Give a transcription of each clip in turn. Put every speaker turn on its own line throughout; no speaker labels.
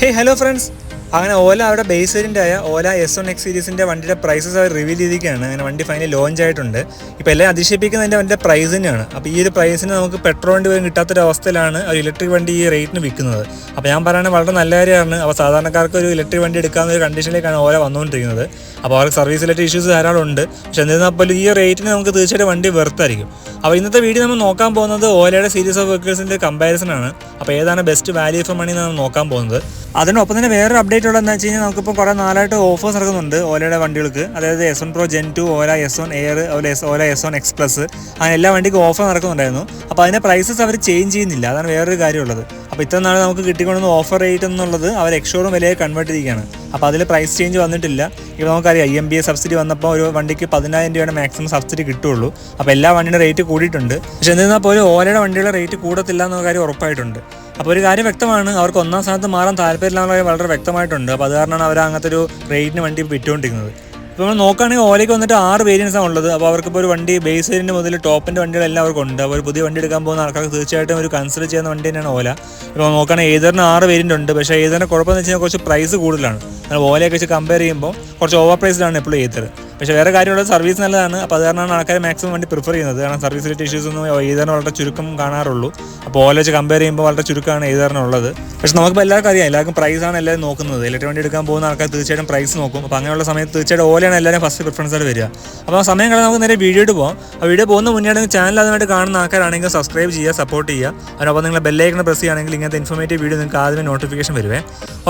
Hey, hello friends. അങ്ങനെ ഓല അവിടെ base variant ആയ ഓല S1X സീരീസിൻ്റെ വണ്ടിയുടെ പ്രൈസസ് അവർ റിവീൽ ചെയ്തിരിക്കുകയാണ്. അങ്ങനെ വണ്ടി ഫൈനൽ ലോഞ്ച് ആയിട്ടുണ്ട്. ഇപ്പോൾ എല്ലാം അതിശയിപ്പിക്കുന്നതിൻ്റെ വണ്ടിയുടെ പ്രൈസ് തന്നെയാണ്. അപ്പോൾ ഈ ഒരു പ്രൈസിന് നമുക്ക് പെട്രോൾ വണ്ടി പോലും കിട്ടാത്തൊരു അവസ്ഥയിലാണ് ഒരു ഇലക്ട്രിക് വണ്ടി ഈ റേറ്റിന് വിൽക്കുന്നത്. അപ്പോൾ ഞാൻ പറയുന്നത് വളരെ നല്ല കാര്യമാണ്. അപ്പോൾ സാധാരണക്കാർക്ക് ഒരു ഇലക്ട്രിക് വണ്ടി എടുക്കാവുന്ന ഒരു കണ്ടീഷനിലേക്കാണ് ഓല വന്നുകൊണ്ടിരിക്കുന്നത്. അപ്പോൾ അവർക്ക് സർവീസ് റിലേറ്റഡ് ഇഷ്യൂസ് ധാരാളം ഉണ്ട്. പക്ഷേ എന്നിരുന്നാൽ പോലും ഈ റേറ്റിന് നമുക്ക് തീർച്ചയായിട്ടും വണ്ടി വെർത്തായിരിക്കും. അപ്പോൾ ഇന്നത്തെ വീഡിയോ നമ്മൾ നോക്കാൻ പോകുന്നത് ഓലയുടെ സീരീസ് ഓഫ് വെഹിക്കിൾസിൻ്റെ കമ്പാരിസൺ ആണ്. അപ്പോൾ ഏതാണ് ബെസ്റ്റ് വാല്യൂ ഫോർ മണി നമ്മൾ നോക്കാൻ പോകുന്നത്. അതിനൊപ്പം തന്നെ വേറൊരു അപ്ഡേറ്റ് ഉള്ളതെന്ന് വെച്ച് കഴിഞ്ഞാൽ നമുക്കിപ്പോൾ കുറേ നാളായിട്ട് ഓഫേഴ്സ് നടക്കുന്നുണ്ട് ഓലയുടെ വണ്ടികൾക്ക്. അതായത് S1 Pro Gen 2, ഓല S1 Air, ഓല S1X Plus, അങ്ങനെ എല്ലാ വണ്ടിക്കും ഓഫർ നടക്കുന്നുണ്ടായിരുന്നു. അപ്പോൾ അതിൻ്റെ പ്രൈസസ് അവർ ചേഞ്ച് ചെയ്യുന്നില്ല. അതാണ് വേറൊരു കാര്യമുള്ളത്. അപ്പോൾ ഇത്ര നാൾ നമുക്ക് കിട്ടിക്കൊണ്ടുവന്ന ഓഫർ റേറ്റ് എന്നുള്ളത് അവർ എക്സ്ഷോറും വിലയെ കൺവേർട്ട് ചെയ്യുകയാണ്. അപ്പോൾ അതിൽ പ്രൈസ് ചേഞ്ച് വന്നിട്ടില്ല. ഇപ്പോൾ നമുക്കറിയാം IMBA സബ്സിഡി വന്നപ്പോൾ ഒരു വണ്ടിക്ക് 10,000 രൂപയുടെ മാക്സിമം സബ്സിഡി കിട്ടുള്ളൂ. അപ്പോൾ എല്ലാ വണ്ടിയുടെ റേറ്റ് കൂടിയിട്ടുണ്ട്. പക്ഷേ എന്നിരുന്നാൽ പോലും ഓലയുടെ വണ്ടിയുടെ റേറ്റ് കൂടത്തില്ല എന്ന കാര്യം ഉറപ്പായിട്ടുണ്ട്. അപ്പോൾ ഒരു കാര്യം വ്യക്തമാണ്, അവർക്ക് ഒന്നാം സ്ഥാനത്ത് മാറാൻ താല്പര്യമില്ലാന്നുള്ള കാര്യം വളരെ വ്യക്തമായിട്ടുണ്ട്. അപ്പോൾ അത് കാരണമാണ് അവർ അങ്ങനത്തെ ഒരു റേറ്റിന് വണ്ടി വിറ്റുകൊണ്ടിരിക്കുന്നത്. ഇപ്പോൾ നമ്മൾ നോക്കുകയാണെങ്കിൽ ഓലയ്ക്ക് വന്നിട്ട് 6 വേരിയൻസാണ് ഉള്ളത്. അപ്പോൾ അവർക്കിപ്പോൾ ഒരു വണ്ടി ബേസ് വേരിയൻറ്റ് മുതൽ ടോപ്പിൻ്റെ വണ്ടികളെല്ലാം അവർക്കുണ്ട്. അപ്പോൾ ഒരു പുതിയ വണ്ടി എടുക്കാൻ പോകുന്ന ആൾക്കാർക്ക് തീർച്ചയായിട്ടും ഒരു കൺസിഡർ ചെയ്യുന്ന വണ്ടി തന്നെയാണ് ഓല. ഇപ്പോൾ നോക്കുകയാണെങ്കിൽ ഏതറിന് 6 വേരിയൻ്റ് ഉണ്ട്. പക്ഷേ ഏതറിന് കുഴപ്പമെന്ന് വെച്ച് കഴിഞ്ഞാൽ കുറച്ച് പ്രൈസ് കൂടുതലാണ്. നമ്മൾ ഓലയൊക്കെ വെച്ച് കമ്പയർ ചെയ്യുമ്പോൾ കുറച്ച് ഓവർ പ്രൈസ്ഡാണ് എപ്പോഴും ഏതർ. പക്ഷേ വേറെ കാര്യമുള്ളത് സർവീസ് നല്ലതാണ്. അപ്പോൾ അത് കാരണമാണ് ആൾക്കാർ മാക്സിമം വണ്ടി പ്രിഫർ ചെയ്യുന്നത്. കാരണം സർവീസ് റിലേറ്റഡ് ഇഷ്യൂസ് ഒന്നും ഏതറിന് വളരെ ചുരുക്കം കാണാറുള്ളൂ. അപ്പോൾ ഓല വെച്ച് കമ്പയർ ചെയ്യുമ്പോൾ വളരെ ചുരുക്കമാണ് ഏതറിനുള്ളത്. പക്ഷേ നമുക്കിപ്പോൾ എല്ലാവർക്കും അറിയാം, എല്ലാവർക്കും പ്രൈസാണ് എല്ലാവരും നോക്കുന്നത്. ഇലക്ട്രിക് വണ്ടി എടുക്കാൻ പോകുന്ന ആൾക്കാർ തീർച്ചയായിട്ടും പ്രൈസ് നോക്കും. അപ്പോൾ അങ്ങനെയുള്ള സമയത്ത് തീർച്ചയായിട്ടും ഓലയാണ് എല്ലാവരും ഫസ്റ്റ് പ്രിഫറൻസ് ആയിട്ട് വരിക. അപ്പോൾ ആ സമയം കളയാൻ നമുക്ക് നേരെ വീഡിയോയിട്ട് പോകാം. ആ വീഡിയോ പോകുന്ന മുന്നേ ചാനൽ അതുമായിട്ട് കാണുന്ന ആൾക്കാരാണെങ്കിൽ സബ്സ്ക്രൈബ് ചെയ്യുക, സപ്പോർട്ട് ചെയ്യുക. അതിനൊപ്പം നിങ്ങൾ ബെല്ലൈക്കൺ പ്രസ് ചെയ്യുകയാണെങ്കിൽ ഇങ്ങനത്തെ ഇൻഫോർമേറ്റീവ് വീഡിയോ നിങ്ങൾക്ക് ആദ്യമേ നോട്ടിഫിക്കേഷൻ വരുവേ.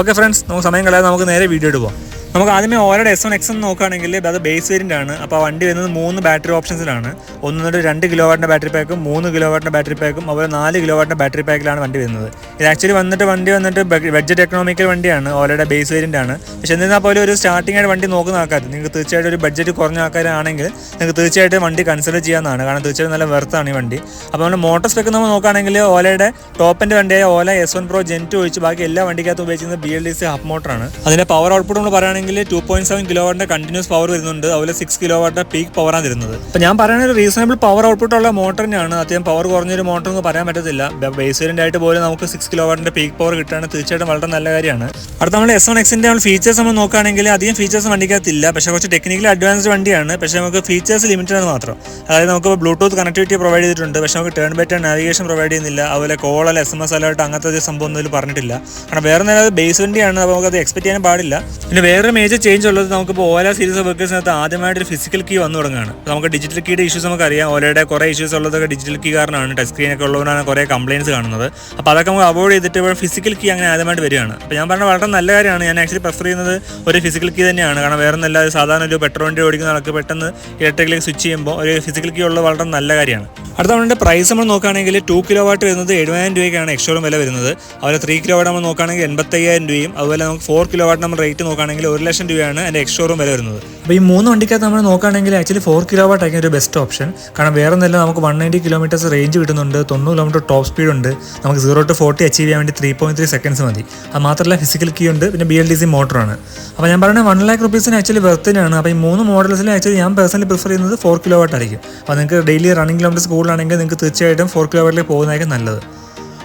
ഓക്കെ ഫ്രണ്ട്സ്, നമുക്ക് സമയം കളയാതെ നമുക്ക് നേരെ വീഡിയോയിട്ട് പോകാം. നമുക്ക് ആദ്യമേ ഓലയുടെ S1X എന്ന് നോക്കുകയാണെങ്കിൽ അത് ബേസ് വേരിയൻ്റ് ആണ്. അപ്പോൾ ആ വണ്ടി വരുന്നത് 3 ബാറ്ററി ഓപ്ഷൻസിലാണ്. 2 കിലോ വാട്ടിൻ്റെ ബാറ്ററി പാക്കും 3 കിലോ വാട്ടിൻ്റെ ബാറ്ററി പാക്കും അതുപോലെ 4 കിലോ വാട്ടിൻ്റെ ബാറ്ററി പാക്കിലാണ് വണ്ടി വരുന്നത്. ഇത് ആക്ച്വലി വണ്ടി വന്നിട്ട് ബഡ്ജറ്റ് എക്കണോമിക്കൽ വണ്ടിയാണ്, ഓലയുടെ ബേസ് വേരിയൻ്റ് ആണ്. പക്ഷേ എന്നിരുന്നാൽ പോലും ഒരു സ്റ്റാർട്ടിംഗ് ആയിട്ട് വണ്ടി നോക്കുന്ന ആൾക്കാർ, നിങ്ങൾക്ക് തീർച്ചയായിട്ടും ഒരു ബഡ്ജറ്റ് കുറഞ്ഞ ആൾക്കാരാണെങ്കിൽ നിങ്ങൾക്ക് തീർച്ചയായിട്ടും വണ്ടി കൺസിഡർ ചെയ്യാവുന്നതാണ്. കാരണം തീർച്ചയായിട്ടും നല്ല വെർത്താണ് ഈ വണ്ടി. അപ്പോൾ നമ്മൾ മോട്ടോർ സ്പെക്ക് നമ്മൾ നോക്കുകയാണെങ്കിൽ ഓലയുടെ ടോപ്പിൻ്റെ വണ്ടിയായ ഓല S1 Pro Gen 2 ഒഴിച്ച് ബാക്കി എല്ലാ വണ്ടിക്കകത്തും ഉപയോഗിക്കുന്നത് BLDC ഹബ് മോട്ടറാണ്. അതിൻ്റെ പവർ ഔട്ട്പുട്ട് നമ്മൾ പറയുകയാണെങ്കിൽ 2.7 കിലോ വാട്ടിന്റെ കണ്ടിന്യൂസ് പവർ വരുന്നുണ്ട്. അതുപോലെ 6 കിലോ വാട്ടിന്റെ പീക്ക് പവറാണ് തരുന്നത്. അപ്പോൾ ഞാൻ പറയുന്ന ഒരു റീസണബിൾ പവർ ഔട്ട്പുട്ട് ഉള്ള മോട്ടർ തന്നെയാണ്. അത്യാവശ്യം പവർ കുറഞ്ഞൊരു മോട്ടർ എന്ന് പറയാൻ പറ്റത്തില്ല. ബേസ് വേരിയൻ്റ് ആയിട്ട് പോലും നമുക്ക് 6 കിലോ വാട്ടിന്റെ പീക്ക് പവർ കിട്ടുകയാണ് തീർച്ചയായിട്ടും വളരെ നല്ല കാര്യമാണ്. അടുത്ത നമ്മൾ S1Xന്റെ ഫീച്ചേഴ്സ് നമ്മൾ നോക്കുകയാണെങ്കിൽ അധികം ഫീച്ചേഴ്സ് വണ്ടിക്കകത്തില്ല. പക്ഷേ കുറച്ച് ടെക്നിക്കലി അഡ്വാൻസ്ഡ് വണ്ടിയാണ്. പക്ഷേ നമുക്ക് ഫീച്ചേഴ്സ് ലിമിറ്റഡ് ആണ് മാത്രം. അതായത് നമുക്ക് ബ്ലൂടൂത്ത് കണക്ടിവിറ്റി പ്രൊവൈഡ് ചെയ്തിട്ടുണ്ട്. പക്ഷേ നമുക്ക് turn by turn navigation provide ചെയ്യുന്നില്ല. അതുപോലെ കോൾ അല്ല SMS അലേർട്ട് അങ്ങനത്തെ ഒരു സംഭവം ഒന്നും പറഞ്ഞിട്ടില്ല. കാരണം വേറെ നേരം ബേസ് വണ്ടിയാണ്, അപ്പോൾ നമുക്കത് എക്സ്പെക്ട് ചെയ്യാൻ പാടില്ല. പിന്നെ വേറെ മേജർ ചേഞ്ച് ഉള്ളത് നമുക്കിപ്പോൾ ഓല സീരീസ് ഓഫ് വെഹിക്കിൾസിനകത്ത് ആദ്യമായിട്ട് ഒരു ഫിസിക്കൽ കീ വന്നു തുടങ്ങുകയാണ്. അപ്പോൾ നമുക്ക് ഡിജിറ്റൽ കീയുടെ ഇഷ്യൂസ് നമുക്കറിയാം. ഓലയുടെ കുറേ ഇഷ്യൂസ് ഉള്ളതൊക്കെ ഡിജിറ്റൽ കീ കാരണമാണ്. ടച്ച് സ്ക്രീനൊക്കെ ഉള്ളവരാണ് കുറേ കംപ്ലയിൻസ് കാണുന്നത്. അപ്പോൾ അതൊക്കെ നമുക്ക് അവോയ്ഡ് ചെയ്തിട്ട് ഇപ്പോൾ ഫിസിക്കൽ കീ അങ്ങനെ ആദ്യമായിട്ട് വരികയാണ്. അപ്പോൾ ഞാൻ പറഞ്ഞ വളരെ നല്ല കാര്യമാണ്. ഞാൻ ആക്ച്വലി പ്രിഫർ ചെയ്യുന്നത് ഒരു ഫിസിക്കൽ കീ തന്നെയാണ്. കാരണം വേറെ നല്ല സാധാരണ ഒരു പെട്രോൾ വണ്ടി ഓടിക്കുന്ന ആൾക്ക് പെട്ടെന്ന് ഇലക്ട്രിക്കിലേക്ക് സ്വിച്ച് ചെയ്യുമ്പോൾ ഒരു ഫിസിക്കൽ കീ ഉള്ളത് വളരെ നല്ല കാര്യമാണ്. അടുത്ത നമ്മളുടെ പ്രൈസ് നമ്മൾ നോക്കുകയാണെങ്കിൽ 2 കിലോ വാട്ട് വരുന്നത് 70,000 രൂപയ്ക്കാണ് എക്സ്ഷോറും വില വരുന്നത്. അതുപോലെ 3 കിലോ വാട്ട് നമ്മൾ നോക്കുകയാണെങ്കിൽ 85,000 രൂപയും അതുപോലെ നമുക്ക് 4 കിലോ വാട്ട് നമ്മൾ റേറ്റ് നോക്കുകയാണെങ്കിൽ 1,00,000 രൂപയാണ് അതിൻ്റെ എക്സ്ഷോറും വില വരുന്നത്. അപ്പോൾ ഈ 3 വണ്ടിക്കകത്ത് നമ്മൾ നോക്കുകയാണെങ്കിൽ ആക്ച്വലി 4 കിലോ വാട്ട് ആയിരിക്കും ഒരു ബെസ്റ്റ് ഓപ്ഷൻ. കാരണം വേറെ ഒന്നല്ല, നമുക്ക് 190 കിലോമീറ്റേഴ്സ് റേഞ്ച് കിട്ടുന്നുണ്ട്, 90 കിലോമീറ്റർ ടോപ്പ് സ്പീഡ് ഉണ്ട്. നമുക്ക് 0 to 40 അച്ചീവ് ചെയ്യാൻ വേണ്ടി 3.3 സെക്കൻഡ്സ് മതി. അത് മാത്രമല്ല ഫിസിക്കൽ കീ ഉണ്ട്, പിന്നെ BLDC മോട്ടറാണ്. അപ്പോൾ ഞാൻ പറയുന്നത് 1 lakh rupees ആക്ച്വലി വെർത്തിനാണ്. അപ്പോൾ ഈ 3 മോഡൽസിൽ ആക്ച്വലി ഞാൻ പേഴ്സണലി പ്രിഫർ ചെയ്യുന്നത് 4 കിലോ വാട്ട് ആയിരിക്കും. അപ്പോൾ നിങ്ങൾക്ക് ഡെയിലി റണ്ണിങ് കിലോമീറ്റേഴ്സ് കൂടുതലാണെങ്കിൽ നിങ്ങൾക്ക് തീർച്ചയായിട്ടും 4 കിലോ വാട്ടിലേക്ക് പോകുന്നതായിരിക്കും നല്ലത്.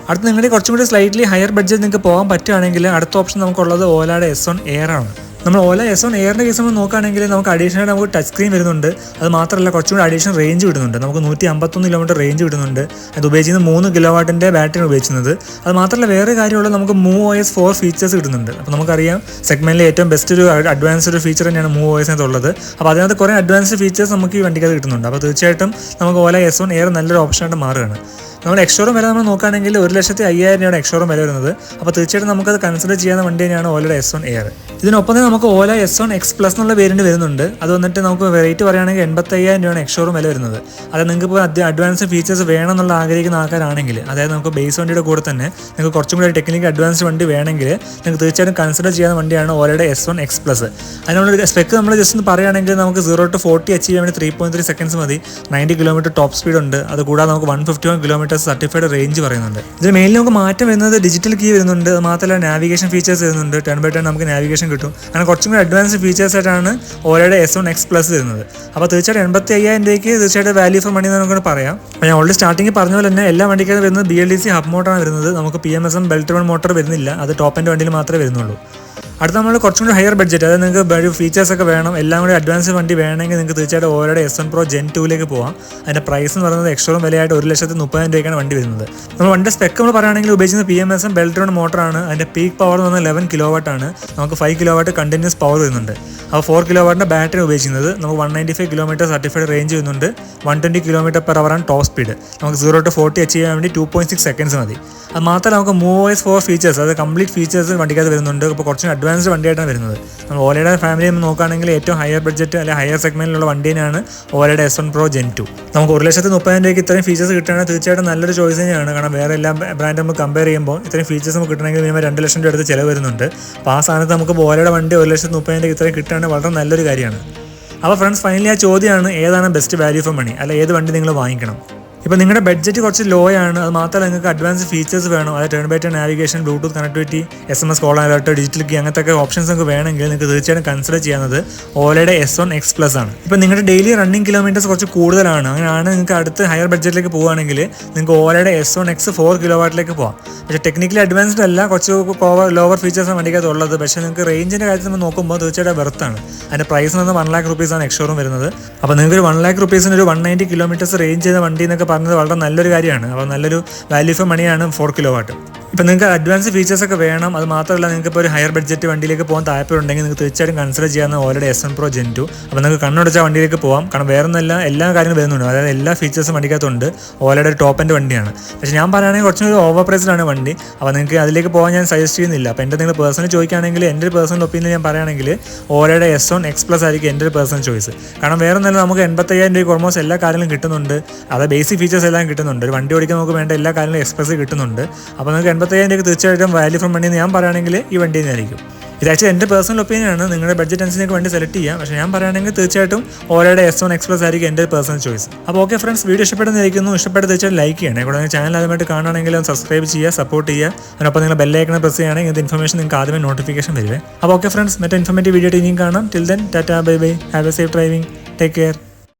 അടുത്ത് നിങ്ങളുടെ കുറച്ചും കൂടി സ്ലൈറ്റ്ലി ഹയർ ബഡ്ജറ്റ് നിങ്ങൾക്ക് പോകാൻ പറ്റുകയാണെങ്കിൽ അടുത്ത ഓപ്ഷൻ നമുക്കുള്ളത് ഓലയുടെ S1 Air ആണ്. നമ്മൾ ഓല S1 Airൻ്റെ കേസ് നമ്മൾ നോക്കുകയാണെങ്കിൽ നമുക്ക് അഡീഷണൽ നമുക്ക് ടച്ച് സ്ക്രീൻ വരുന്നുണ്ട്. അത് മാത്രമല്ല കുറച്ചും കൂടി അഡീഷണൽ റേഞ്ച് കിട്ടുന്നുണ്ട്. നമുക്ക് 151 കിലോമീറ്റർ റേഞ്ച് കിട്ടുന്നുണ്ട്. അത് ഉപയോഗിക്കുന്നത് 3 കിലോ വാട്ടിൻ്റെ ബാറ്ററിയാണ് ഉപയോഗിക്കുന്നത്. അത് മാത്രമല്ല വേറെ കാര്യമുള്ളത് നമുക്ക് MOOOS 4 ഫീച്ചേഴ്സ് കിട്ടുന്നുണ്ട്. അപ്പോൾ നമുക്കറിയാം സെഗ്മെൻറ്റിലെ ഏറ്റവും ബെസ്റ്റ് ഒരു അഡ്വാൻസ്ഡ് ഒരു ഫീച്ചർ തന്നെയാണ് MOOOS ഉള്ളത്. അപ്പോൾ അതിനകത്ത് കുറേ അഡ്വാൻസ്ഡ് ഫീച്ചേഴ്സ് നമുക്ക് ഈ വണ്ടിക്കകത്ത് കിട്ടുന്നുണ്ട്. അപ്പോൾ തീർച്ചയായിട്ടും നമുക്ക് ഓല S1 Air നല്ലൊരു ഓപ്ഷനായിട്ട് മാറുകയാണ്. നമ്മൾ എക്സ്ഷോറും വില നമ്മൾ നോക്കുകയാണെങ്കിൽ 1,50,000 രൂപയാണ് എക്സ്ഷോറും വില വരുന്നത്. അപ്പോൾ തീർച്ചയായിട്ടും നമുക്കത് കൺസിഡർ ചെയ്യുന്ന വണ്ടി തന്നെയാണ് ഓലയുടെ S1 Air. ഇതിനൊപ്പം തന്നെ നമുക്ക് ഓല S1X Plus എന്നുള്ള വേരിയൻറ്റ് വരുന്നുണ്ട്. അത് വന്നിട്ട് നമുക്ക് റേറ്റ് പറയുകയാണെങ്കിൽ 85,000 രൂപയാണ് എക്സ്ഷോറും വില വരുന്നത്. അതായത് നിങ്ങൾക്ക് ഇപ്പോൾ അഡ്വാൻസ് ഫീച്ചേഴ്സ് വേണമെന്നുള്ള ആഗ്രഹിക്കുന്ന ആൾക്കാരാണെങ്കിൽ, അതായത് നമുക്ക് ബേസ് വണ്ടിയുടെ കൂടെ തന്നെ നിങ്ങൾക്ക് കുറച്ചും കൂടി ടെക്നിക്കൽ അഡ്വാൻസ്ഡ് വണ്ടി വേണമെങ്കിൽ നിങ്ങൾക്ക് തീർച്ചയായിട്ടും കൺസിഡർ ചെയ്യുന്ന വണ്ടിയാണ് ഓലയുടെ S1X Plus. അതിനുള്ള സ്പെക്ക് നമ്മൾ ജസ്റ്റ് ഒന്ന് പറയുകയാണെങ്കിൽ നമുക്ക് 0 to 40 അച്ചീവ് ചെയ്യാൻ വേണ്ടി 3.3 സെക്കൻഡ്സ് മതി. 90 കിലോമീറ്റർ ടോപ്പ് സ്പീഡ് ഉണ്ട്. അത് കൂടാതെ നമുക്ക് 151 കിലോമീറ്റർ കിലോമീറ്റേഴ്സ് സർട്ടിഫൈഡ് റേഞ്ച് പറയുന്നുണ്ട്. ഇതിൽ മെയിനിൽ നമുക്ക് മാറ്റം വരുന്നത് ഡിജിറ്റൽ കീ വരുന്നുണ്ട്, അത് മാത്രമല്ല നാവിഗേഷൻ ഫീച്ചേഴ്സ് വരുന്നുണ്ട്, 10/10 നമുക്ക് നാവിഗേഷൻ കിട്ടും. അങ്ങനെ കുറച്ചും കൂടി അഡ്വാൻസ് ഫീച്ചേഴ്സ് ആയിട്ടാണ് ഓലയുടെ S1X Plus വരുന്നത്. അപ്പോൾ തീർച്ചയായിട്ടും 85,000 രൂപയ്ക്ക് തീർച്ചയായിട്ടും വാല്യൂ ഫോർ മണി എന്ന് നമുക്ക് പറയാം. അപ്പോൾ ഞാൻ ഓൾറെഡി സ്റ്റാർട്ടിങ് പറഞ്ഞ പോലെ തന്നെ എല്ലാ വണ്ടിക്കും വരുന്നത് BLDC ഹബ് മോട്ടറാണ് വരുന്നത്. നമുക്ക് PMSM ബെൽറ്റ് വൺ മോട്ടർ വരുന്നില്ല, അത് ടോപ്പ് എൻഡ് വണ്ടിയിൽ മാത്രമേ വരുന്നുള്ളൂ. അടുത്ത നമ്മൾ കുറച്ചും കൂടി ഹയർ ബഡ്ജറ്റ്, അതായത് നിങ്ങൾക്ക് ഫീച്ചേഴ്സ് ഒക്കെ വേണം, എല്ലാം കൂടി അഡ്വാൻസ് വണ്ടി വേണമെങ്കിൽ നിങ്ങൾക്ക് തീർച്ചയായിട്ടും ഓലയുടെ S1 Pro Gen 2ലേക്ക് പോകാം. അതിൻ്റെ പ്രൈസ് എന്ന് പറയുന്നത് എക്സ്ട്രോം വിലയായിട്ട് 1,30,000 രൂപയ്ക്കാണ് വണ്ടി വരുന്നത്. നമ്മൾ വണ്ടിയുടെ സ്പെക്ക് നമ്മൾ പറയുകയാണെങ്കിൽ ഉപയോഗിക്കുന്ന PMSM ബെൽറ്റ് വൺ മോട്ടറാണ്. അതിൻ്റെ പീക്ക് പവർ എന്ന് പറഞ്ഞാൽ 11 kW ആണ്. നമുക്ക് 5 kW കണ്ടിന്യൂസ് പവർ വരുന്നുണ്ട്. അപ്പോൾ 4 kW ബാറ്ററി ഉപയോഗിക്കുന്നത്. നമുക്ക് 195 km സർട്ടിഫൈഡ് റേഞ്ച് വരുന്നുണ്ട്. 120 km/h ആണ് ടോപ്പ് സ്പീഡ്. നമുക്ക് 0 to 40 അച്ചീവ് ചെയ്യാൻ വേണ്ടി 2.6 seconds മതി. അത് മാത്രമല്ല നമുക്ക് MOVOS 4 ഫീച്ചേഴ്സ്, അത് കംപ്ലീറ്റ് ഫീച്ചേഴ്സ് വണ്ടിക്കകത്ത് വരുന്നുണ്ട്. അപ്പോൾ കുറച്ചും അഡ്വാൻസ്ഡ് വണ്ടിയായിട്ടാണ് വരുന്നത്. നമ്മൾ ഓലയുടെ ഫാമിലി നോക്കുകയാണെങ്കിൽ ഏറ്റവും ഹയർ ബഡ്ജറ്റ് അല്ലെങ്കിൽ ഹയർ സെഗ്മെന്റിലുള്ള വണ്ടിയാണ് ഓലയുടെ S1 Pro Gen 2. നമുക്ക് 1,30,000 രൂപയ്ക്ക് ഇത്രയും ഫീച്ചേഴ്സ് കിട്ടുകയാണെങ്കിൽ തീർച്ചയായിട്ടും നല്ലൊരു ചോയ്സ് തന്നെയാണ്. കാരണം വേറെ എല്ലാ ബ്രാൻഡ് നമ്മൾ കമ്പയർ ചെയ്യുമ്പോൾ ഇത്രയും ഫീച്ചേഴ്സ് നമുക്ക് കിട്ടണമെങ്കിൽ മിനിമം 2 ലക്ഷം രൂപ അടുത്ത് ചിലവ് വരുന്നുണ്ട്. അപ്പോൾ ആ സ്ഥാനത്ത് നമുക്ക് ഓലയുടെ വണ്ടി 1,30,000 രൂപയ്ക്ക് ഇത്രയും കിട്ടുകയാണെങ്കിൽ വളരെ നല്ലൊരു കാര്യമാണ്. അപ്പോൾ ഫ്രണ്ട്സ്, ഫൈനലി ആ ചോദ്യമാണ്, ഏതാണ് ബെസ്റ്റ് വാല്യൂ ഫോർ മണി, അല്ല ഏത് വണ്ടി നിങ്ങൾ വാങ്ങിക്കണം? ഇപ്പോൾ നിങ്ങളുടെ ബഡ്ജറ്റ് കുറച്ച് ലോ ആണ്, അത് മാത്രമല്ല നിങ്ങൾക്ക് അഡ്വാൻസ് ഫീച്ചേഴ്സ് വേണം, അതായത് turn by turn navigation, bluetooth connectivity, SMS call alert, digital key, അങ്ങനത്തെ ഓപ്ഷൻസ് നിങ്ങൾക്ക് വേണമെങ്കിൽ നിങ്ങൾക്ക് തീർച്ചയായിട്ടും കൺസിഡർ ചെയ്യുന്നത് ഓലയുടെ S1X Plus ആണ്. ഇപ്പോൾ നിങ്ങളുടെ ഡെയിലി റണ്ണിങ് കിലോമീറ്റേഴ്സ് കുറച്ച് കൂടുതലാണ്, അങ്ങനെയാണ് നിങ്ങൾക്ക് അടുത്ത് ഹയർ ബഡ്ജറ്റിലേക്ക് പോകുകയാണെങ്കിൽ നിങ്ങൾക്ക് ഓലയുടെ S1X 4 kW പോകാം. പക്ഷേ ടെക്നിക്കലി അഡ്വാൻസ്ഡ് അല്ല, കുറച്ച് ലോവർ ഫീച്ചേഴ്സ് വണ്ടിക്കകത്ത് ഉള്ളത്. പക്ഷേ നിങ്ങൾക്ക് റേഞ്ചിൻ്റെ കാര്യത്തിൽ നമ്മൾ നോക്കുമ്പോൾ തീർച്ചയായിട്ടും വെർത്താണ്. അതിൻ്റെ പ്രൈസ് എന്ന് 1 lakh rupees ആണ് എക്സ്ഷോറും വരുന്നത്. അപ്പോൾ നിങ്ങൾക്ക് ഒരു 1 lakh rupees ഒരു 190 km റേഞ്ച് ചെയ്ത വണ്ടി എന്നൊക്കെ പറഞ്ഞത് വളരെ നല്ലൊരു കാര്യമാണ്. അപ്പോൾ നല്ലൊരു വാല്യൂ ഫോർ മണിയാണ് 4 kW. ഇപ്പോൾ നിങ്ങൾക്ക് അഡ്വാൻസ് ഫീച്ചേഴ്സ് ഒക്കെ വേണം, അത് മാത്രമല്ല നിങ്ങൾക്ക് ഇപ്പോൾ ഒരു ഹയർ ബഡ്ജറ്റ് വണ്ടിയിലേക്ക് പോകാൻ താല്പര്യമുണ്ടെങ്കിൽ നിങ്ങൾക്ക് തീർച്ചയായിട്ടും കൺസിഡർ ചെയ്യാവുന്ന ഓലയുടെ S1 Pro Gen 2. അപ്പോൾ നിങ്ങൾക്ക് കണ്ണുടച്ച വണ്ടിയിലേക്ക് പോകാം. കാരണം വേറെ ഒന്നല്ല, എല്ലാ കാര്യങ്ങളും വരുന്നുണ്ട്, അതായത് എല്ലാ ഫീച്ചേഴ്സും വണ്ടിക്കകത്തുണ്ട്. ഓലയുടെ ഒരു ടോപ്പ് എൻഡ് വണ്ടിയാണ്. പക്ഷേ ഞാൻ പറയുകയാണെങ്കിൽ കുറച്ചും കൂടി ഓവർ പ്രൈസ്ഡാണ് വണ്ടി. അപ്പോൾ നിങ്ങൾക്ക് അതിലേക്ക് പോകാൻ ഞാൻ സജസ്റ്റ് ചെയ്യുന്നില്ല. അപ്പോൾ എൻ്റെ നിങ്ങൾ പേഴ്സണൽ ചോദിക്കുകയാണെങ്കിൽ എൻ്റെ ഒരു പേഴ്സണൽ ഒപ്പീനിയൻ ഞാൻ പറയുകയാണെങ്കിൽ ഓലയുടെ S1X Plus ആയിരിക്കും എൻ്റെ ഒരു പേഴ്സണൽ ചോയ്സ്. കാരണം വേറെ ഒന്നല്ല, നമുക്ക് 85,000 രൂപയ്ക്ക് ഓൾമോസ്റ്റ് എല്ലാ കാര്യങ്ങളും കിട്ടുന്നുണ്ട്. അത് ബേസിക് ഫീച്ചേഴ്സ് എല്ലാം കിട്ടുന്നുണ്ട്. ഒരു വണ്ടി ഓടിക്കാൻ നമുക്ക് വേണ്ട എല്ലാ കാര്യങ്ങളും എക്സ്പ്രസ് കിട്ടുന്നുണ്ട്. അപ്പോൾ നിങ്ങൾക്ക് 85,000 രൂപയ്ക്ക് തീർച്ചയായിട്ടും വാല്യൂ ഫോർ മണി എന്ന് ഞാൻ പറയുകയാണെങ്കിൽ ഈ വണ്ടി തന്നെയായിരിക്കും. ഇത് ആക്ച്വലി എൻ്റെ പേഴ്സണൽ ഒപ്പീനിയനാണ്, നിങ്ങളുടെ ബഡ്ജറ്റ് അനുസരിച്ച് വണ്ടി സെലക്ട് ചെയ്യാം. പക്ഷേ ഞാൻ പറയുകയാണെങ്കിൽ തീർച്ചയായിട്ടും ഓലയുടെ S1X Plus ആയിരിക്കും എൻ്റെ പേഴ്സണൽ ചോയ്സ്. അപ്പോൾ ഓക്കെ ഫ്രണ്ട്സ്, വീഡിയോ ഇഷ്ടപ്പെടുന്നതായിരിക്കുന്നു. ഇഷ്ടപ്പെട്ട് തീർച്ചയായിട്ടും ലൈക്ക് ചെയ്യണം. കൂടെ ചാനൽ ആദ്യമായിട്ട് കാണുകയാണെങ്കിൽ ഒന്ന് സബ്സ്ക്രൈബ് ചെയ്യുക, സപ്പോർട്ട് ചെയ്യുക. അതിനൊപ്പം നിങ്ങൾ ബെല്ലൈക്കൺ പ്രസ് ചെയ്യുകയാണെങ്കിൽ ഇങ്ങനത്തെ ഇൻഫർമേഷൻ നിങ്ങൾക്ക് ആദ്യമേ നോട്ടിഫിക്കേഷൻ വരുവേ. അപ്പോൾ ഓക്കെ ഫ്രണ്ട്സ്, മറ്റേ ഇൻഫോർമേറ്റീവ് വീഡിയോ ഇനിയും കാണാം. Till then Tata, bye bye, have A safe driving, take care.